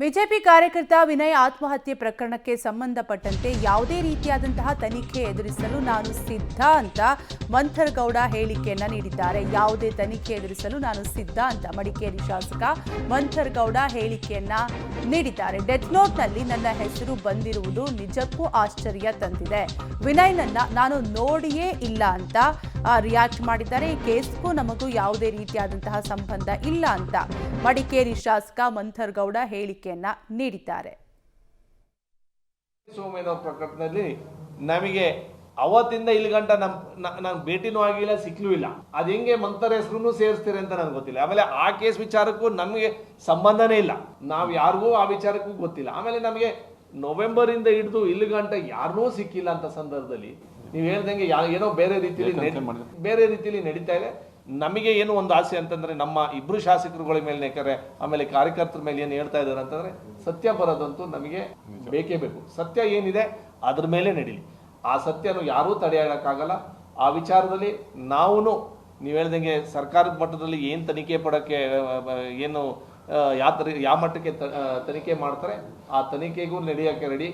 BJP ಕಾರ್ಯಕರ್ತ ವಿನಯ್ ಆತ್ಮಹತ್ಯೆ ಪ್ರಕರಣಕ್ಕೆ ಸಂಬಂಧಪಟ್ಟಂತೆ ಯಾವುದೇ ರೀತಿಯಾದಂತಹ ತನಿಖೆ ಎದುರಿಸಲು ನಾನು ಸಿದ್ಧ ಅಂತ ಮಂಥರ್ಗೌಡ ಹೇಳಿಕೆಯನ್ನ ನೀಡಿದ್ದಾರೆ. ಯಾವುದೇ ತನಿಖೆ ಎದುರಿಸಲು ನಾನು ಸಿದ್ಧ ಅಂತ ಮಡಿಕೇರಿ ಶಾಸಕ ಮಂಥರ್ಗೌಡ ಹೇಳಿಕೆಯನ್ನ ನೀಡಿದ್ದಾರೆ. ಡೆತ್ ನೋಟ್ನಲ್ಲಿ ನನ್ನ ಹೆಸರು ಬಂದಿರುವುದು ನಿಜಕ್ಕೂ ಆಶ್ಚರ್ಯ ತಂದಿದೆ. ವಿನಯ್ನನ್ನ ನಾನು ನೋಡಿಯೇ ಇಲ್ಲ ಅಂತ ರಿಯಾಕ್ಟ್ ಮಾಡಿದ್ದಾರೆ. ಈ ಕೇಸ್ಗೂ ನಮಗೂ ಯಾವುದೇ ರೀತಿಯಾದಂತಹ ಸಂಬಂಧ ಇಲ್ಲ ಅಂತ ಮಡಿಕೇರಿ ಶಾಸಕ ಮಂಥರ್ಗೌಡ ಹೇಳಿಕೆಯನ್ನ ನೀಡಿದ್ದಾರೆ. ಸೋಮೇನವ್ರ ಪ್ರಕರಣದಲ್ಲಿ ನಮಗೆ ಅವತ್ತಿಂದ ಇಲ್ಲಿ ಗಂಟ ನಾನು ಭೇಟಿನೂ ಆಗಿಲ್ಲ, ಸಿಕ್ಲೂ ಇಲ್ಲ. ಅದು ಹೆಂಗೆ ಮಂಥರ್ ಹೆಸರು ಸೇರಿಸ್ತೀರಿ ಅಂತ ನನಗೆ ಗೊತ್ತಿಲ್ಲ. ಆಮೇಲೆ ಆ ಕೇಸ್ ವಿಚಾರಕ್ಕೂ ನಮಗೆ ಸಂಬಂಧನೇ ಇಲ್ಲ. ನಾವು ಯಾರಿಗೂ ಆ ವಿಚಾರಕ್ಕೂ ಗೊತ್ತಿಲ್ಲ. ಆಮೇಲೆ ನಮಗೆ ನವೆಂಬರ್ ಇಂದ ಹಿಡಿದು ಇಲ್ಲಿ ಗಂಟ ಯಾರನ್ನೂ ಸಿಕ್ಕಿಲ್ಲ ಅಂತ ಸಂದರ್ಭದಲ್ಲಿ ನೀವು ಹೇಳ್ದಂಗೆ ಏನೋ ಬೇರೆ ರೀತಿಯಲ್ಲಿ ನಡೀತಾ ಇದೆ. ನಮಗೆ ಏನು ಒಂದು ಆಸೆ ಅಂತಂದ್ರೆ ನಮ್ಮ ಇಬ್ರು ಶಾಸಕರುಗಳ ಮೇಲೆ ನೇಕರೆ ಆಮೇಲೆ ಕಾರ್ಯಕರ್ತರ ಮೇಲೆ ಏನು ಹೇಳ್ತಾ ಇದ್ದಾರೆ ಅಂತಂದ್ರೆ ಸತ್ಯ ಬರೋದಂತೂ ನಮಗೆ ಬೇಕೇ ಬೇಕು. ಸತ್ಯ ಏನಿದೆ ಅದ್ರ ಮೇಲೆ ನಡೀಲಿ. ಆ ಸತ್ಯನು ಯಾರೂ ತಡೆಯೋಕ್ಕಾಗಲ್ಲ. ಆ ವಿಚಾರದಲ್ಲಿ ನಾವು ನೀವು ಹೇಳ್ದಂಗೆ ಸರ್ಕಾರದ ಮಟ್ಟದಲ್ಲಿ ಏನು ತನಿಖೆ ಪಡೋಕ್ಕೆ ಏನು ಯಾವ ಮಟ್ಟಕ್ಕೆ ತನಿಖೆ ಮಾಡ್ತಾರೆ ಆ ತನಿಖೆಗೂ ನಡೆಯೋಕ್ಕೆ ರೆಡಿ.